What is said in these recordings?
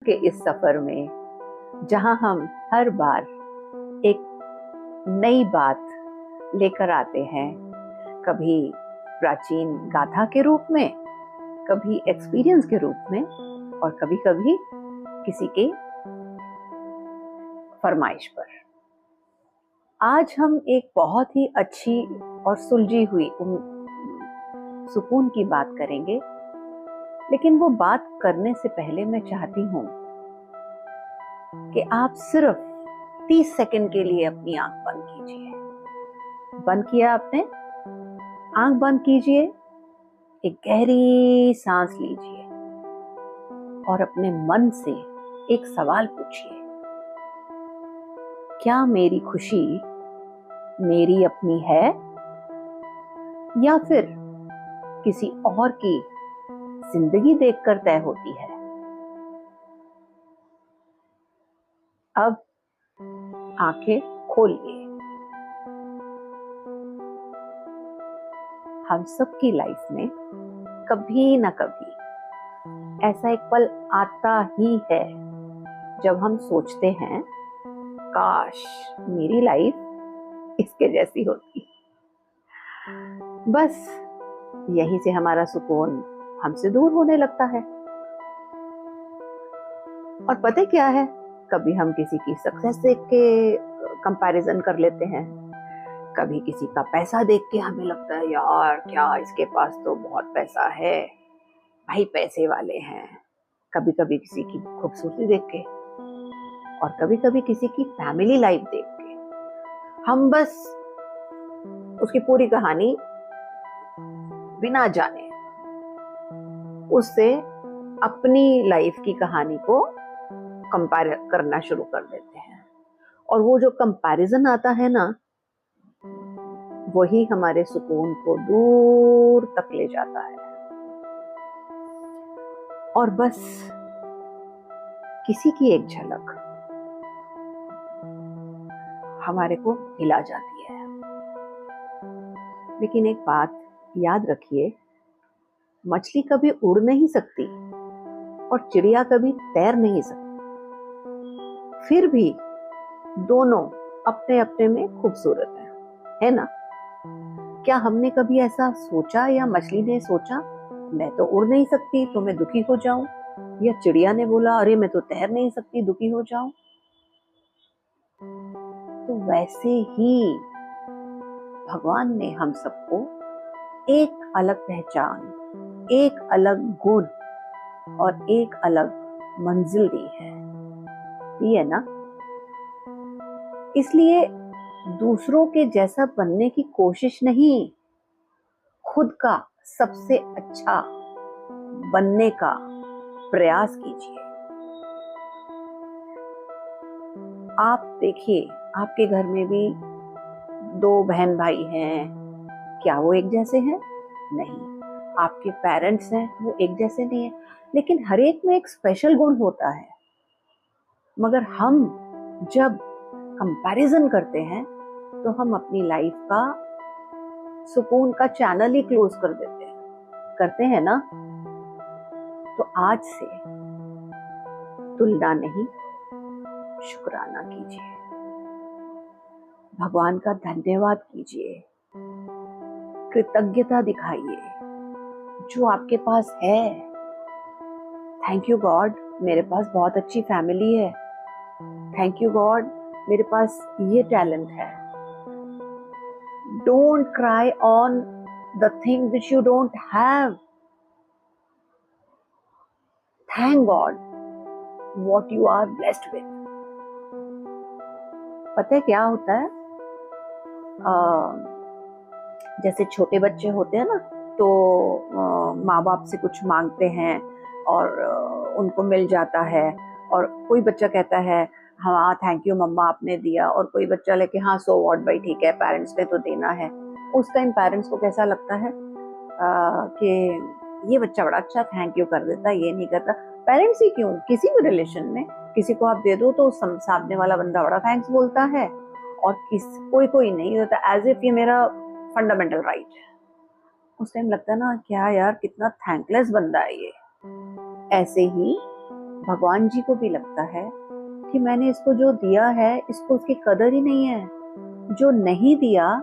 के इस सफर में, जहां हम हर बार एक नई बात लेकर आते हैं, कभी प्राचीन गाथा के रूप में, कभी एक्सपीरियंस के रूप में, और कभी कभी किसी के फरमाइश पर। आज हम एक बहुत ही अच्छी और सुलझी हुई सुकून की बात करेंगे, लेकिन वो बात करने से पहले मैं चाहती हूं कि आप सिर्फ 30 सेकंड के लिए अपनी आंख बंद कीजिए। बंद किया आपने? आंख बंद कीजिए, एक गहरी सांस लीजिए और अपने मन से एक सवाल पूछिए, क्या मेरी खुशी मेरी अपनी है या फिर किसी और की जिंदगी देखकर तय होती है? अब आंखें खोलिए। हम सबकी लाइफ में कभी ना कभी ऐसा एक पल आता ही है जब हम सोचते हैं, काश मेरी लाइफ इसके जैसी होती। बस यहीं से हमारा सुकून हमसे दूर होने लगता है। और पता क्या है, कभी हम किसी की सक्सेस देख के कंपैरिजन कर लेते हैं, कभी किसी का पैसा देख के हमें लगता है, यार क्या इसके पास तो बहुत पैसा है, भाई पैसे वाले हैं। कभी कभी किसी की खूबसूरती देख के, और कभी कभी किसी की फैमिली लाइफ देख के हम बस उसकी पूरी कहानी बिना जाने उससे अपनी लाइफ की कहानी को कंपेयर करना शुरू कर देते हैं। और वो जो कंपैरिजन आता है ना, वही हमारे सुकून को दूर तक ले जाता है और बस किसी की एक झलक हमारे को हिला जाती है। लेकिन एक बात याद रखिए, मछली कभी उड़ नहीं सकती और चिड़िया कभी तैर नहीं सकती, फिर भी दोनों अपने अपने में खूबसूरत है ना? क्या हमने कभी ऐसा सोचा, या मछली ने सोचा मैं तो उड़ नहीं सकती तो मैं दुखी हो जाऊं, या चिड़िया ने बोला अरे मैं तो तैर नहीं सकती दुखी हो जाऊं? तो वैसे ही भगवान ने हम सबको एक अलग पहचान, एक अलग गुण और एक अलग मंजिल दी है ना? इसलिए दूसरों के जैसा बनने की कोशिश नहीं, खुद का सबसे अच्छा बनने का प्रयास कीजिए। आप देखिए, आपके घर में भी 2 बहन भाई हैं, क्या वो एक जैसे हैं? नहीं। आपके पेरेंट्स हैं, वो एक जैसे नहीं है, लेकिन हर एक में एक स्पेशल गुण होता है। मगर हम जब कंपैरिजन करते हैं तो हम अपनी लाइफ का सुकून का चैनल ही क्लोज कर देते हैं, करते हैं ना? तो आज से तुलना नहीं, शुक्राना कीजिए, भगवान का धन्यवाद कीजिए, कृतज्ञता दिखाइए जो आपके पास है। थैंक यू गॉड, मेरे पास बहुत अच्छी फैमिली है। थैंक यू गॉड, मेरे पास ये टैलेंट है। Don't cry on the thing which you don't have. Thank God what you are blessed with. पता है क्या होता है, जैसे छोटे बच्चे होते हैं ना, तो माँ बाप से कुछ मांगते हैं और उनको मिल जाता है, और कोई बच्चा कहता है हाँ थैंक यू मम्मा आपने दिया, और कोई बच्चा लेके हाँ सो व्हाट भाई ठीक है पेरेंट्स ने तो देना है। उस टाइम पेरेंट्स को कैसा लगता है कि ये बच्चा बड़ा अच्छा थैंक यू कर देता, ये नहीं करता। पेरेंट्स ही क्यों, किसी भी रिलेशन में किसी को आप दे दो तो सामने वाला बंदा बड़ा थैंक्स बोलता है, और कोई नहीं होता, एज इफ ये मेरा फंडामेंटल राइट है। उस टाइम लगता है ना क्या यार कितना थैंकलेस बंदा है ये। ऐसे ही भगवान जी को भी लगता है कि मैंने इसको जो दिया है इसको उसकी कदर ही नहीं है, जो नहीं दिया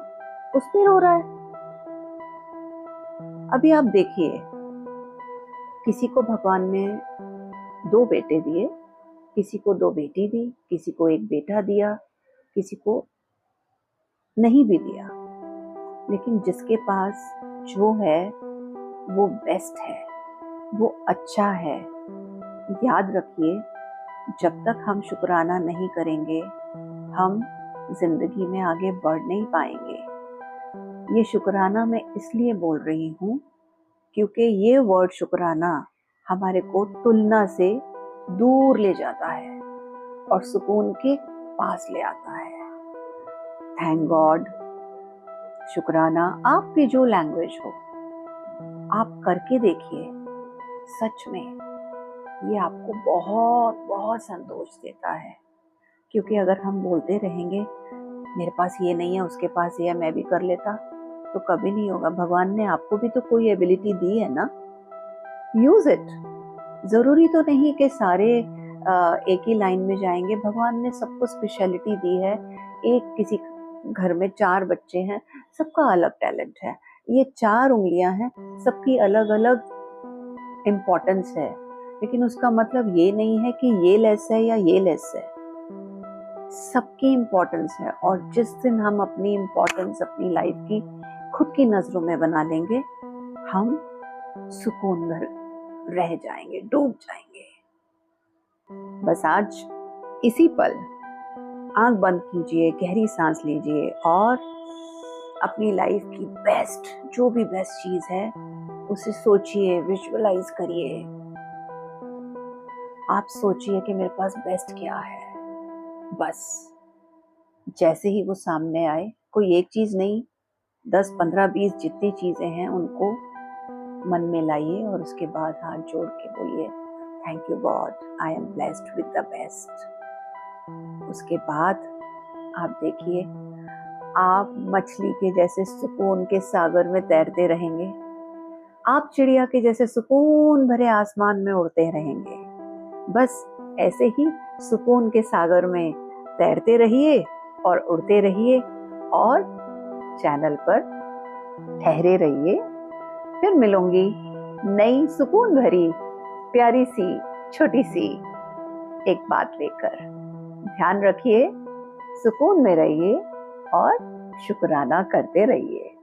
उस पे रो रहा है। अभी आप देखिए, किसी को भगवान ने 2 बेटे दिए, किसी को 2 बेटी दी, किसी को 1 बेटा दिया, किसी को नहीं भी दिया, लेकिन जिसके पास जो है वो बेस्ट है, वो अच्छा है। याद रखिए, जब तक हम शुक्राना नहीं करेंगे हम जिंदगी में आगे बढ़ नहीं पाएंगे। ये शुक्राना मैं इसलिए बोल रही हूँ क्योंकि ये वर्ड शुक्राना हमारे को तुलना से दूर ले जाता है और सुकून के पास ले आता है। Thank God. शुक्राना आपकी जो लैंग्वेज हो आप करके देखिए, सच में ये आपको बहुत बहुत संतोष देता है। क्योंकि अगर हम बोलते रहेंगे मेरे पास ये नहीं है, उसके पास ये है, मैं भी कर लेता, तो कभी नहीं होगा। भगवान ने आपको भी तो कोई एबिलिटी दी है ना, यूज इट। जरूरी तो नहीं कि सारे एक ही लाइन में जाएंगे। भगवान ने सबको स्पेशलिटी दी है। एक किसी घर में 4 बच्चे हैं, सबका अलग टैलेंट है। ये 4 उंगलियां हैं, सबकी अलग अलग इम्पोर्टेंस है, लेकिन उसका मतलब ये नहीं है कि ये लेस है या ये लेस है। सबकी इम्पोर्टेंस है, और जिस दिन हम अपनी इम्पोर्टेंस अपनी लाइफ की खुद की नजरों में बना लेंगे, हम सुकून में रह जाएंगे, डूब जाएंगे। बस आज इसी पल आंख बंद कीजिए, गहरी सांस लीजिए और अपनी लाइफ की बेस्ट, जो भी बेस्ट चीज है उसे सोचिए, विजुअलाइज करिए। आप सोचिए कि मेरे पास बेस्ट क्या है। बस जैसे ही वो सामने आए, कोई एक चीज नहीं, 10, 15, 20 जितनी चीजें हैं उनको मन में लाइए और उसके बाद हाथ जोड़ के बोलिए thank you God, I am blessed with the best. उसके बाद आप देखिए, आप मछली के जैसे सुकून के सागर में तैरते रहेंगे, आप चिड़िया के जैसे सुकून भरे आसमान में उड़ते रहेंगे। बस ऐसे ही सुकून के सागर में तैरते रहिए और उड़ते रहिए और चैनल पर ठहरे रहिए। फिर मिलूंगी नई सुकून भरी प्यारी सी छोटी सी एक बात लेकर। ध्यान रखिए, सुकून में रहिए और शुक्राना करते रहिए।